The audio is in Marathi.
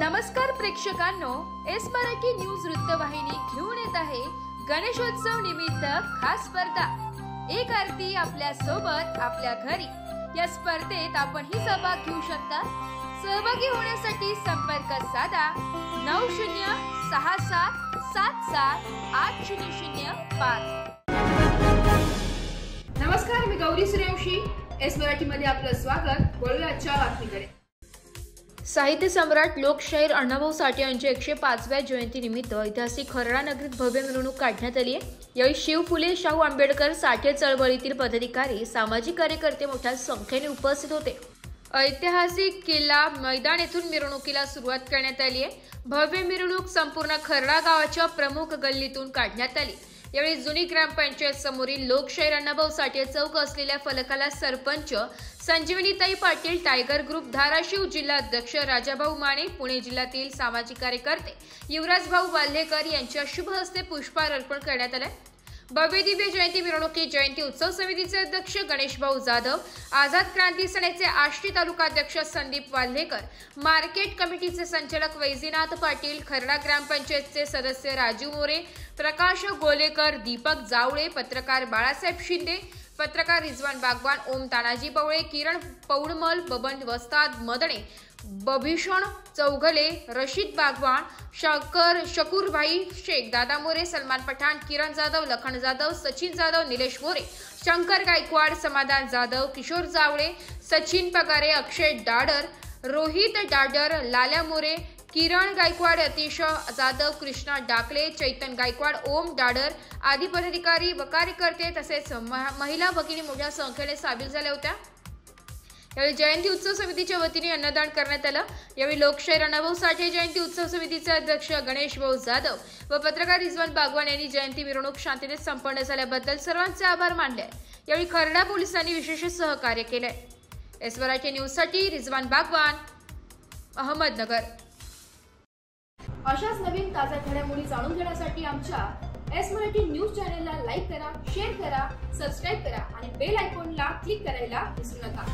नमस्कार प्रेक्षकांनो, एस मराठी न्यूज वृत्तवाहिनी घेऊन येत आहे गणेशोत्सव निमित्त खास स्पर्धा एक आरती आपल्या सोबत आपल्या घरी। या स्पर्धेत आपणही सहभाग घेऊ शकता। सहभागी होण्यासाठी संपर्क साधा 9067778005। नमस्कार, मी गौरी सूर्यवंशी। एस मराठी मध्ये आपलं स्वागत। वळूया आजच्या बातमीकडे। साहित्य सम्राट लोकशाहीर अण्णाभाऊ साठे यांच्या 105व्या जयंतीनिमित्त ऐतिहासिक खर्डा नगरीत भव्य मिरवणूक काढण्यात आली आहे। यावेळी शिव फुले शाहू आंबेडकर साठे चळवळीतील पदाधिकारी सामाजिक कार्यकर्ते मोठ्या संख्येने उपस्थित होते। ऐतिहासिक किल्ला मैदान येथून मिरवणुकीला सुरुवात करण्यात आली आहे। भव्य मिरवणूक संपूर्ण खर्डा गावाच्या प्रमुख गल्लीतून काढण्यात आली। यावेळी जुनी ग्रामपंचायत समोरील लोकशाहीर अण्णाभाऊ साठे चौक असलेल्या फलकाला सरपंच संजीवनीताई पाटील, टायगर ग्रुप धाराशिव जिल्हाध्यक्ष राजाभाऊ माने, पुणे जिल्ह्यातील सामाजिक कार्यकर्ते युवराज भाऊ वाल्हेकर यांच्या शुभ हस्ते पुष्पहार अर्पण करण्यात आले। भव्य दिव्य जयंती मिरवणुकीत जयंती उत्सव समितीचे अध्यक्ष गणेशभाऊ जाधव, आझाद क्रांती सेनेचे आष्टी तालुकाध्यक्ष संदीप वाल्हेकर, मार्केट कमिटीचे संचालक वैजनाथ पाटील, खर्डा ग्रामपंचायतचे सदस्य राजू मोरे, प्रकाश गोलेकर, दीपक जावळे, पत्रकार बाळासाहेब शिंदे, पत्रकार रिजवान बागवान, ओम तानाजी पवळे, किरण पौडमल, बबन वस्ताद मदणे, बभीषण चौगले, रशीद बागवान, शकूरभाई शेख, दादा मोरे, सलमान पठाण, किरण जाधव, लखन जाधव, सचिन जाधव, निलेश मोरे, शंकर गायकवाड, समाधान जाधव, किशोर जावळे, सचिन पगारे, अक्षय डाडर, रोहित डाडर, लाल्या मोरे, किरण गायकवाड, अतिश जाधव, कृष्णा डाकले, चैतन गायकवाड, ओम डाडर आदी पदाधिकारी व कार्यकर्ते तसेच महिला भगिनी मोठ्या संख्येने सामील झाल्या होत्या। यावेळी जयंती उत्सव समितीच्या वतीने अन्नदान करण्यात आलं। यावेळी लोकशाहीर अण्णाभाऊ साठे जयंती उत्सव समितीचे अध्यक्ष गणेशभाऊ जाधव व पत्रकार रिजवान बागवान यांनी जयंती मिरवणूक शांततेत संपन्न झाल्याबद्दल सर्वांचे आभार मानले। यावेळी खर्डा पोलिसांनी विशेष सहकार्य केले। एस मराठी न्यूज साठी रिजवान बागवान, अहमदनगर। अशाच नवीन ताज्या घडामोडी जाणून घेण्यासाठी आमच्या एस मराठी न्यूज चॅनलला लाईक करा, शेअर करा, सबस्क्राइब करा आणि बेल आयकॉनला क्लिक करायला विसरू नका।